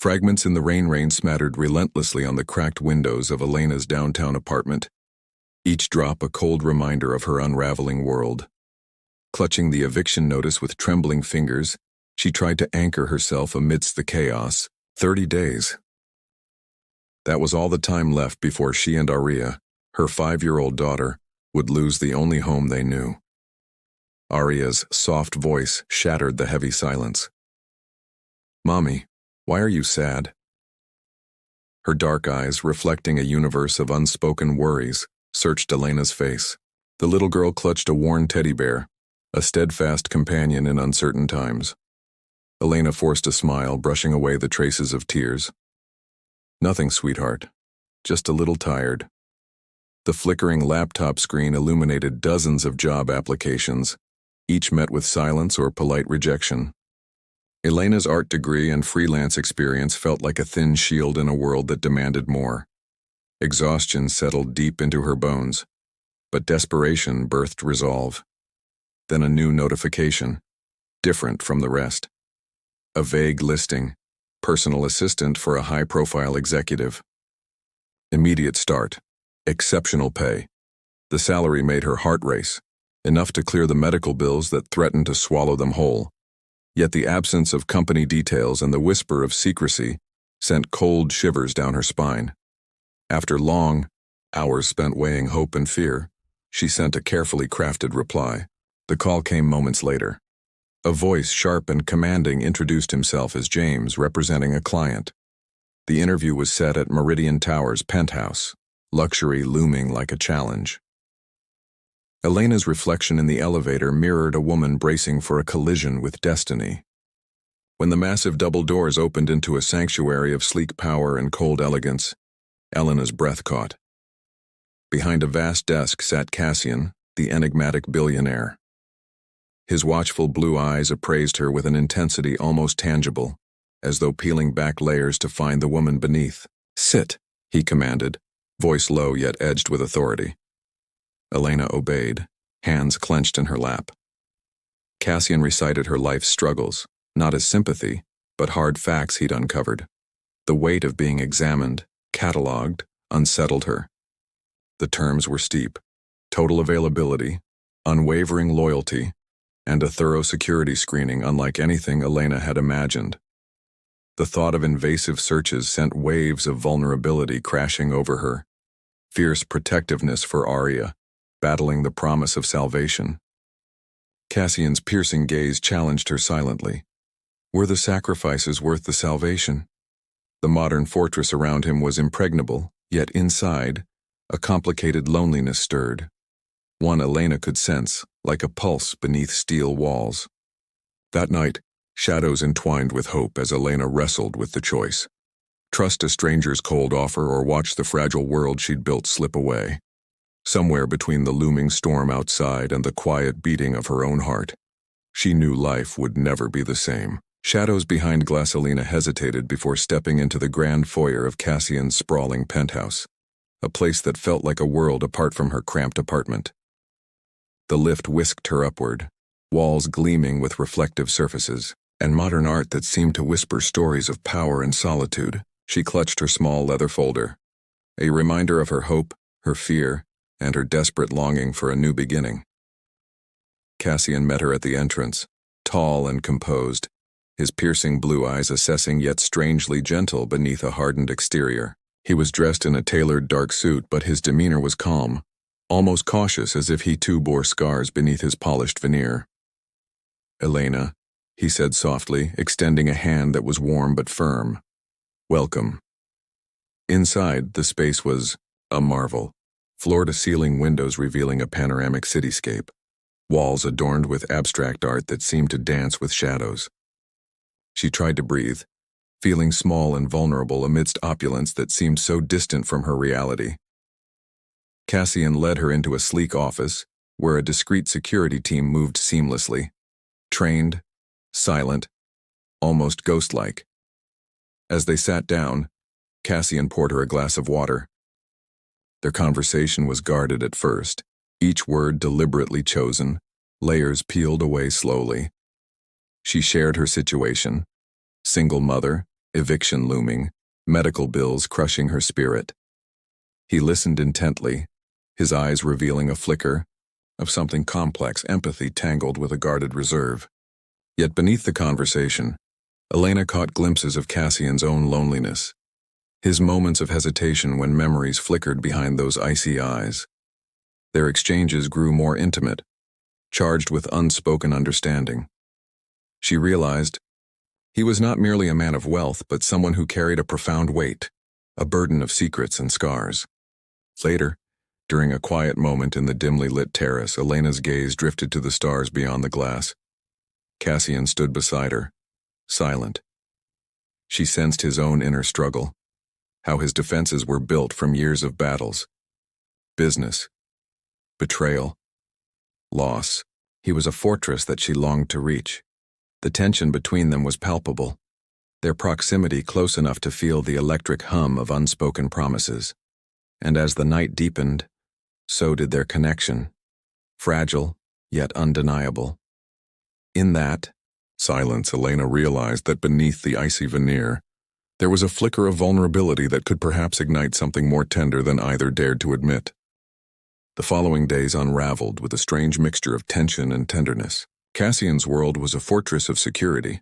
Fragments in the rain smattered relentlessly on the cracked windows of Elena's downtown apartment, each drop a cold reminder of her unraveling world. Clutching the eviction notice with trembling fingers, she tried to anchor herself amidst the chaos. 30 days. That was all the time left before she and Aria, her 5-year-old daughter, would lose the only home they knew. Aria's soft voice shattered the heavy silence. "Mommy, why are you sad?" Her dark eyes, reflecting a universe of unspoken worries, searched Elena's face. The little girl clutched a worn teddy bear, a steadfast companion in uncertain times. Elena forced a smile, brushing away the traces of tears. "Nothing, sweetheart. Just a little tired." The flickering laptop screen illuminated dozens of job applications, each met with silence or polite rejection. Elena's art degree and freelance experience felt like a thin shield in a world that demanded more. Exhaustion settled deep into her bones, but desperation birthed resolve. Then a new notification, different from the rest. A vague listing, personal assistant for a high-profile executive. Immediate start, exceptional pay. The salary made her heart race, enough to clear the medical bills that threatened to swallow them whole. Yet the absence of company details and the whisper of secrecy sent cold shivers down her spine. After long hours spent weighing hope and fear, she sent a carefully crafted reply. The call came moments later. A voice, sharp and commanding, introduced himself as James, representing a client. The interview was set at Meridian Towers' penthouse, luxury looming like a challenge. Elena's reflection in the elevator mirrored a woman bracing for a collision with destiny. When the massive double doors opened into a sanctuary of sleek power and cold elegance, Elena's breath caught. Behind a vast desk sat Cassian, the enigmatic billionaire. His watchful blue eyes appraised her with an intensity almost tangible, as though peeling back layers to find the woman beneath. "Sit," he commanded, voice low yet edged with authority. Elena obeyed, hands clenched in her lap. Cassian recited her life's struggles, not as sympathy, but hard facts he'd uncovered. The weight of being examined, catalogued, unsettled her. The terms were steep: total availability, unwavering loyalty, and a thorough security screening unlike anything Elena had imagined. The thought of invasive searches sent waves of vulnerability crashing over her. Fierce protectiveness for Aria, battling the promise of salvation. Cassian's piercing gaze challenged her silently. Were the sacrifices worth the salvation? The modern fortress around him was impregnable, yet inside, a complicated loneliness stirred. One Elena could sense, like a pulse beneath steel walls. That night, shadows entwined with hope as Elena wrestled with the choice. Trust a stranger's cold offer or watch the fragile world she'd built slip away. Somewhere between the looming storm outside and the quiet beating of her own heart, she knew life would never be the same. Shadows behind glass. Elena hesitated before stepping into the grand foyer of Cassian's sprawling penthouse, a place that felt like a world apart from her cramped apartment. The lift whisked her upward, walls gleaming with reflective surfaces, and modern art that seemed to whisper stories of power and solitude. She clutched her small leather folder, a reminder of her hope, her fear, and her desperate longing for a new beginning. Cassian met her at the entrance, tall and composed, his piercing blue eyes assessing yet strangely gentle beneath a hardened exterior. He was dressed in a tailored dark suit, but his demeanor was calm, almost cautious, as if he too bore scars beneath his polished veneer. "Elena," he said softly, extending a hand that was warm but firm. "Welcome." Inside, the space was a marvel. Floor-to-ceiling windows revealing a panoramic cityscape, walls adorned with abstract art that seemed to dance with shadows. She tried to breathe, feeling small and vulnerable amidst opulence that seemed so distant from her reality. Cassian led her into a sleek office, where a discreet security team moved seamlessly, trained, silent, almost ghost-like. As they sat down, Cassian poured her a glass of water. Their conversation was guarded at first, each word deliberately chosen, layers peeled away slowly. She shared her situation: single mother, eviction looming, medical bills crushing her spirit. He listened intently, his eyes revealing a flicker of something complex, empathy tangled with a guarded reserve. Yet beneath the conversation, Elena caught glimpses of Cassian's own loneliness, his moments of hesitation when memories flickered behind those icy eyes. Their exchanges grew more intimate, charged with unspoken understanding. She realized he was not merely a man of wealth, but someone who carried a profound weight, a burden of secrets and scars. Later, during a quiet moment in the dimly lit terrace, Elena's gaze drifted to the stars beyond the glass. Cassian stood beside her, silent. She sensed his own inner struggle, how his defenses were built from years of battles, business, betrayal, loss. He was a fortress that she longed to reach. The tension between them was palpable, their proximity close enough to feel the electric hum of unspoken promises. And as the night deepened, so did their connection, fragile yet undeniable. In that silence, Elena realized that beneath the icy veneer, there was a flicker of vulnerability that could perhaps ignite something more tender than either dared to admit. The following days unraveled with a strange mixture of tension and tenderness. Cassian's world was a fortress of security,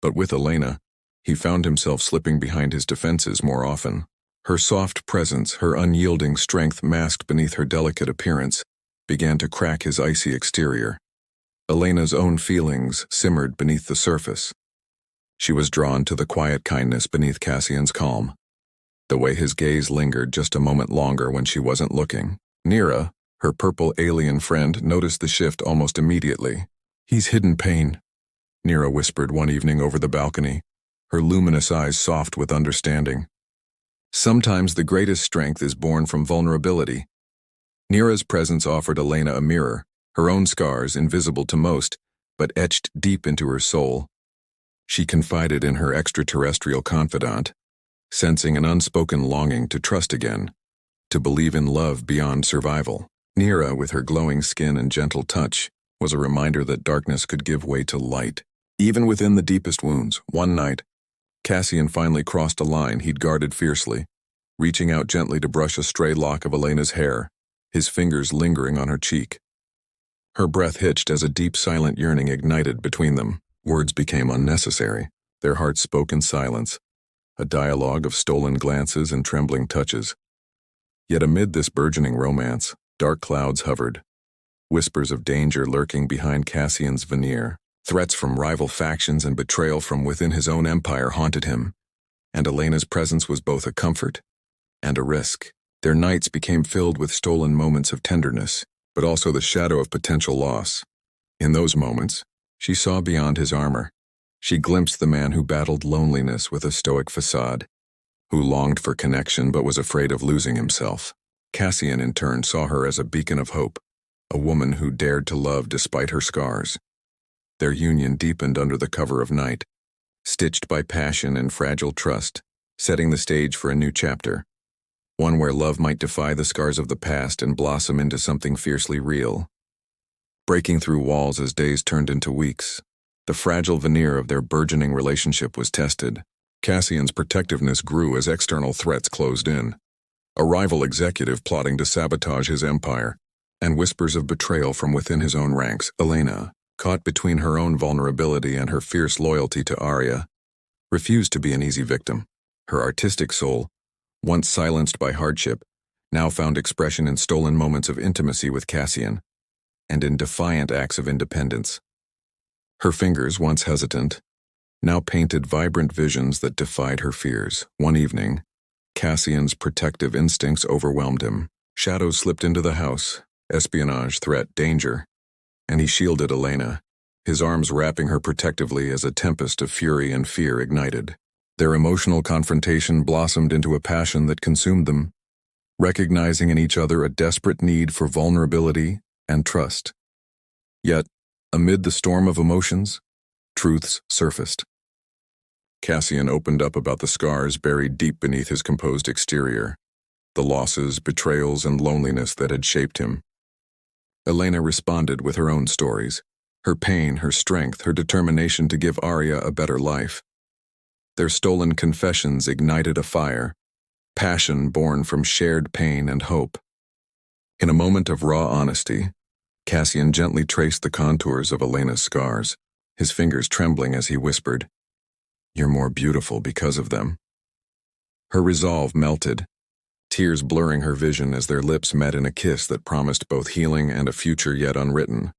but with Elena, he found himself slipping behind his defenses more often. Her soft presence, her unyielding strength masked beneath her delicate appearance, began to crack his icy exterior. Elena's own feelings simmered beneath the surface. She was drawn to the quiet kindness beneath Cassian's calm, the way his gaze lingered just a moment longer when she wasn't looking. Nira, her purple alien friend, noticed the shift almost immediately. "He's hidden pain," Nira whispered one evening over the balcony, her luminous eyes soft with understanding. Sometimes the greatest strength is born from vulnerability. Nira's presence offered Elena a mirror, her own scars invisible to most, but etched deep into her soul. She confided in her extraterrestrial confidant, sensing an unspoken longing to trust again, to believe in love beyond survival. Nira, with her glowing skin and gentle touch, was a reminder that darkness could give way to light, even within the deepest wounds. One night, Cassian finally crossed a line he'd guarded fiercely, reaching out gently to brush a stray lock of Elena's hair, his fingers lingering on her cheek. Her breath hitched as a deep, silent yearning ignited between them. Words became unnecessary. Their hearts spoke in silence, a dialogue of stolen glances and trembling touches. Yet amid this burgeoning romance, dark clouds hovered, whispers of danger lurking behind Cassian's veneer. Threats from rival factions and betrayal from within his own empire haunted him, and Elena's presence was both a comfort and a risk. Their nights became filled with stolen moments of tenderness, but also the shadow of potential loss. In those moments, she saw beyond his armor. She glimpsed the man who battled loneliness with a stoic facade, who longed for connection but was afraid of losing himself. Cassian, in turn, saw her as a beacon of hope, a woman who dared to love despite her scars. Their union deepened under the cover of night, stitched by passion and fragile trust, setting the stage for a new chapter, one where love might defy the scars of the past and blossom into something fiercely real. Breaking through walls as days turned into weeks, the fragile veneer of their burgeoning relationship was tested. Cassian's protectiveness grew as external threats closed in. A rival executive plotting to sabotage his empire, and whispers of betrayal from within his own ranks. Elena, caught between her own vulnerability and her fierce loyalty to Arya, refused to be an easy victim. Her artistic soul, once silenced by hardship, now found expression in stolen moments of intimacy with Cassian, and in defiant acts of independence. Her fingers, once hesitant, now painted vibrant visions that defied her fears. One evening, Cassian's protective instincts overwhelmed him. Shadows slipped into the house, espionage, threat, danger, and he shielded Elena, his arms wrapping her protectively as a tempest of fury and fear ignited. Their emotional confrontation blossomed into a passion that consumed them, recognizing in each other a desperate need for vulnerability and trust. Yet, amid the storm of emotions, truths surfaced. Cassian opened up about the scars buried deep beneath his composed exterior, the losses, betrayals, and loneliness that had shaped him. Elena responded with her own stories, her pain, her strength, her determination to give Arya a better life. Their stolen confessions ignited a fire, passion born from shared pain and hope. In a moment of raw honesty, Cassian gently traced the contours of Elena's scars, his fingers trembling as he whispered, "You're more beautiful because of them." Her resolve melted, tears blurring her vision as their lips met in a kiss that promised both healing and a future yet unwritten.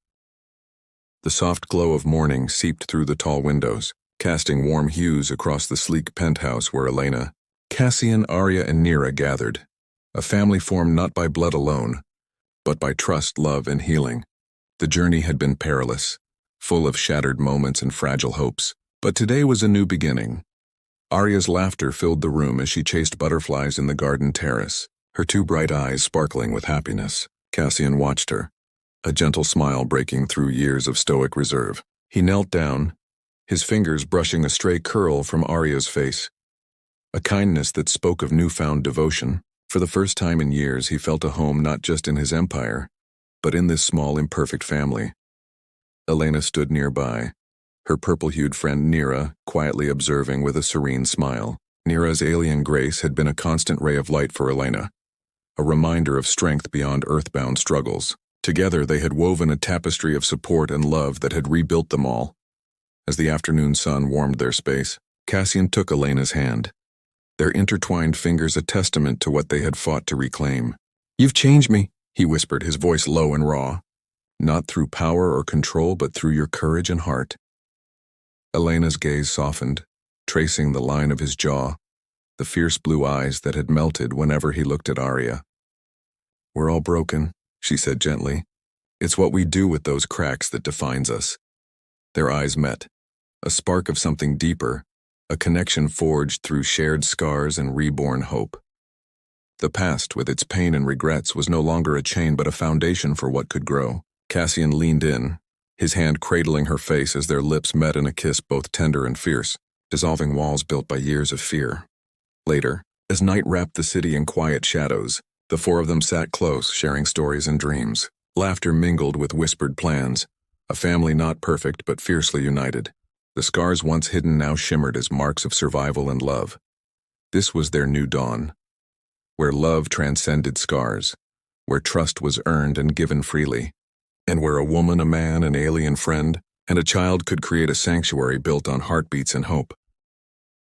The soft glow of morning seeped through the tall windows, casting warm hues across the sleek penthouse where Elena, Cassian, Arya, and Nira gathered, a family formed not by blood alone, but by trust, love, and healing. The journey had been perilous, full of shattered moments and fragile hopes, but today was a new beginning. Arya's laughter filled the room as she chased butterflies in the garden terrace, her two bright eyes sparkling with happiness. Cassian watched her, a gentle smile breaking through years of stoic reserve. He knelt down, his fingers brushing a stray curl from Arya's face, a kindness that spoke of newfound devotion. For the first time in years, he felt a home not just in his empire, but in this small, imperfect family. Elena stood nearby, her purple-hued friend Nira quietly observing with a serene smile. Nira's alien grace had been a constant ray of light for Elena, a reminder of strength beyond earthbound struggles. Together they had woven a tapestry of support and love that had rebuilt them all. As the afternoon sun warmed their space, Cassian took Elena's hand, their intertwined fingers a testament to what they had fought to reclaim. "You've changed me," he whispered, his voice low and raw. "Not through power or control, but through your courage and heart." Elena's gaze softened, tracing the line of his jaw, the fierce blue eyes that had melted whenever he looked at Arya. "We're all broken," she said gently. "It's what we do with those cracks that defines us." Their eyes met, a spark of something deeper, a connection forged through shared scars and reborn hope. The past, with its pain and regrets, was no longer a chain but a foundation for what could grow. Cassian leaned in, his hand cradling her face as their lips met in a kiss both tender and fierce, dissolving walls built by years of fear. Later, as night wrapped the city in quiet shadows, the four of them sat close, sharing stories and dreams. Laughter mingled with whispered plans, a family not perfect but fiercely united. The scars once hidden now shimmered as marks of survival and love. This was their new dawn, where love transcended scars, where trust was earned and given freely, and where a woman, a man, an alien friend, and a child could create a sanctuary built on heartbeats and hope.